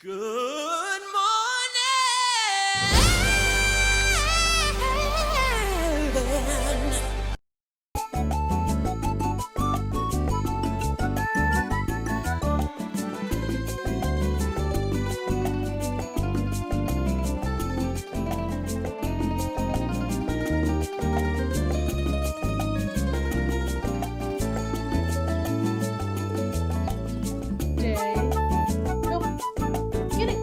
Good morning. Day. Go. Get it.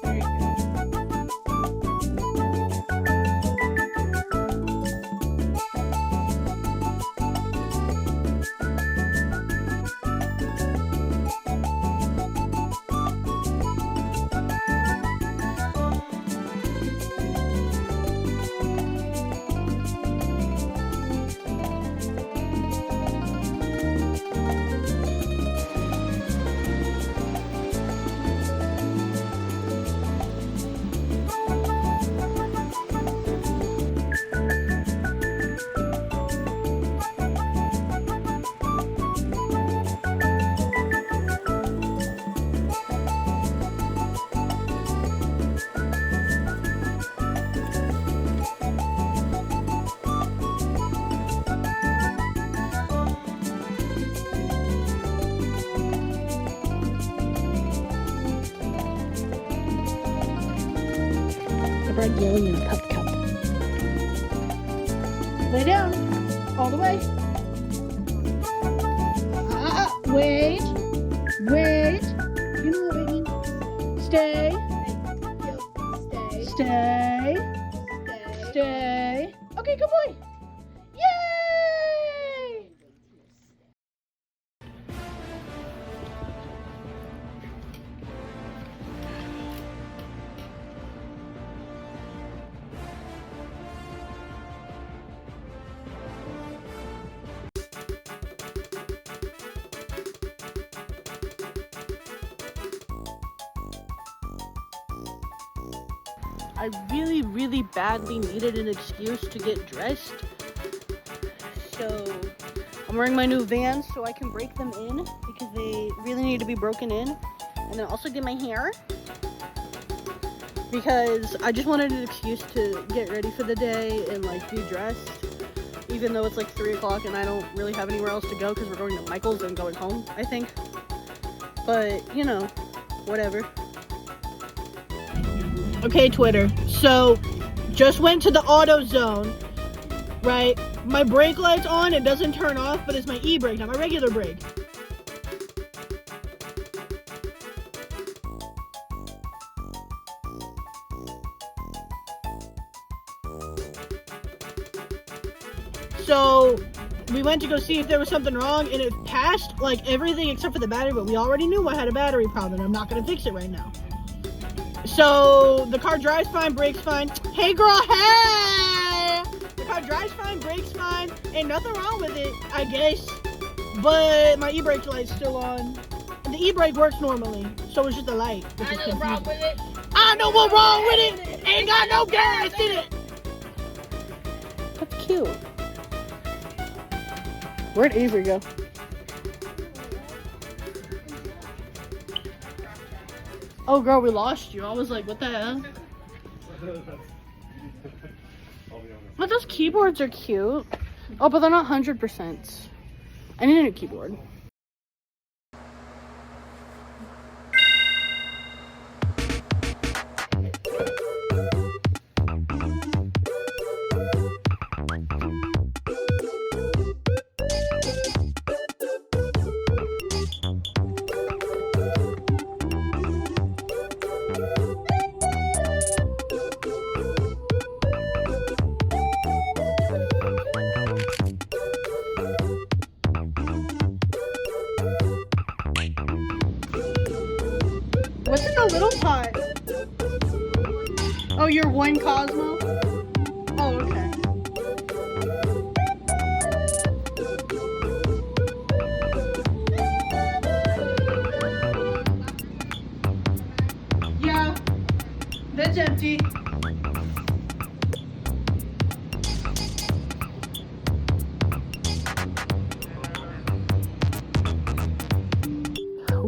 There you go. The bread yelling in a cup. Lay down. All the way. Wait. Wait. You know what I mean? Stay. Stay. Stay. Okay, good boy. Yay! I really badly needed an excuse to get dressed. So I'm wearing my new Vans so I can break them in because they really need to be broken in. And then also get my hair because I just wanted an excuse to get ready for the day and like be dressed, even though it's like 3 o'clock and I don't really have anywhere else to go because we're going to Michael's and going home, I think. But you know, whatever. Okay, Twitter. So, just went to the AutoZone, right? My brake light's on, it doesn't turn off, but it's my e-brake, not my regular brake. So, we went to go see if there was something wrong, and it passed, like, everything except for the battery, but we already knew I had a battery problem. I'm not going to fix it right now. So, the car drives fine, brakes fine. Hey girl, hey! The car drives fine, brakes fine. Ain't nothing wrong with it, I guess. But my e-brake light's still on. And the e-brake works normally, so it's just a light. I know what's wrong with it. I know what's wrong with it! Ain't got no gas in it! That's cute. Where'd Avery go? Oh girl, we lost you. I was like, what the hell? But those keyboards are cute. Oh, but they're not 100%. I need a new keyboard. What's in the little pot? Oh, you're one Cosmo? Oh, okay. Yeah, that's empty.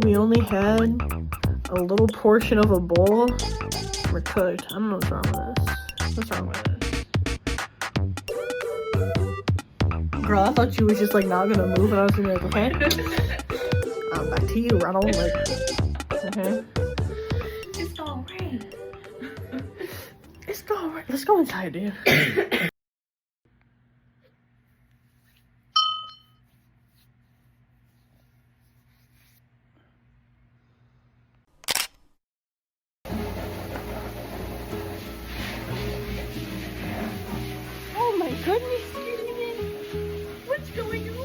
we only had a little portion of a bowl. We're cooked. I don't know what's wrong with this. What's wrong with it? Girl, I thought you was just like not gonna move, and I was gonna be like, okay. Back to you, Ronald. Like, okay. It's all right. It's all right. Let's go inside, dude. Oh my goodness, what's going on?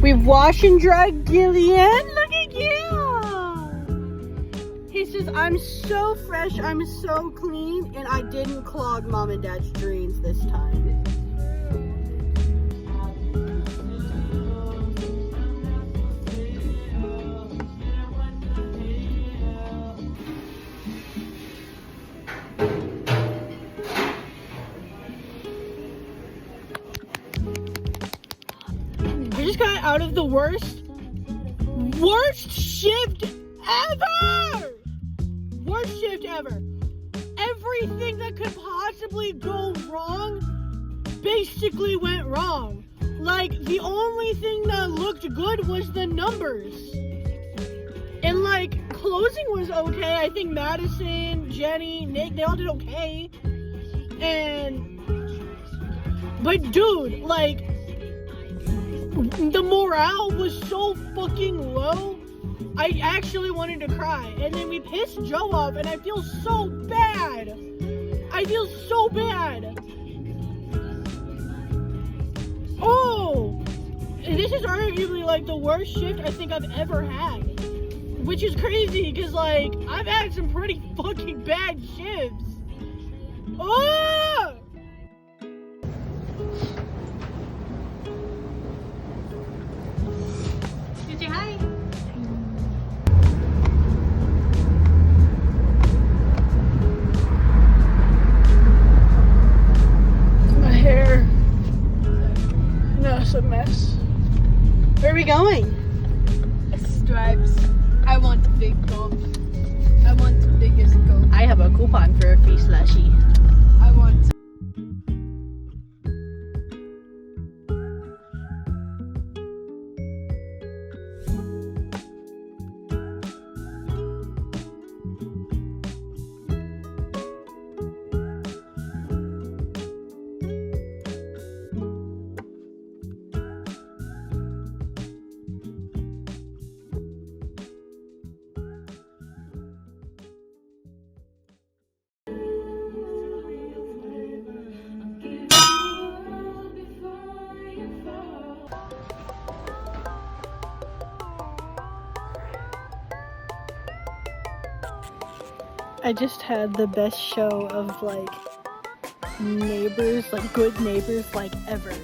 We've washed and dried Gillian. Look at you. He says, I'm so fresh, I'm so clean, and I didn't clog mom and dad's drains this time. We just got out of the worst shift ever! Worst shift ever. Everything that could possibly go wrong basically went wrong. Like, the only thing that looked good was the numbers. And like, closing was okay. I think Madison, Jenny, Nick, they all did okay. But dude, like, the morale was so fucking low, I actually wanted to cry. And then we pissed Joe off, and I feel so bad. I feel so bad. Oh! This is arguably like the worst shift I think I've ever had. Which is crazy, because like, I've had some pretty fucking bad shifts. Oh! Say hi. My hair. No, it's a mess. Where are we going? Stripes. I want the big gulp. I want the biggest gulp. I have a coupon for a free slushie. I want. I just had the best show of like neighbors, like good neighbors, like ever.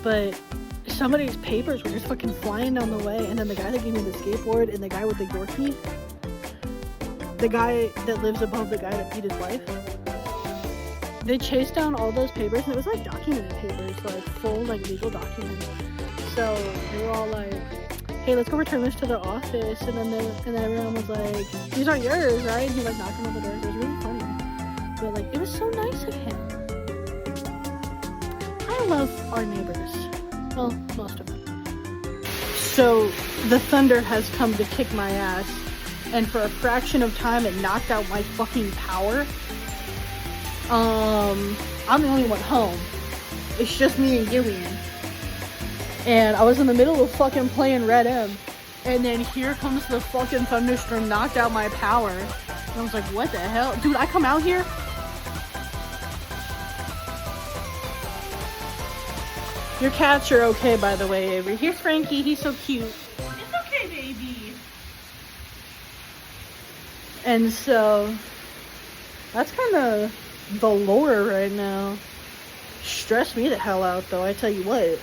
But somebody's papers were just fucking flying down the way, and then the guy that gave me the skateboard and the guy with the Yorkie, the guy that lives above the guy that beat his wife, they chased down all those papers, and it was like document papers, like full like legal documents. So they were all like, hey, let's go return this to the office. And then everyone was like, these aren't yours, right? And he like knocked on the door. It was really funny. But like, it was so nice of him. I love our neighbors. Well, most of them. So the thunder has come to kick my ass. And for a fraction of time, it knocked out my fucking power. I'm the only one home. It's just me and Gillian. And I was in the middle of fucking playing Red M. And then here comes the fucking thunderstorm, knocked out my power. And I was like, what the hell? Dude, I come out here. Your cats are okay, by the way, Avery. Here's Frankie. He's so cute. It's okay, baby. And so, that's kind of the lore right now. Stressed me the hell out, though, I tell you what.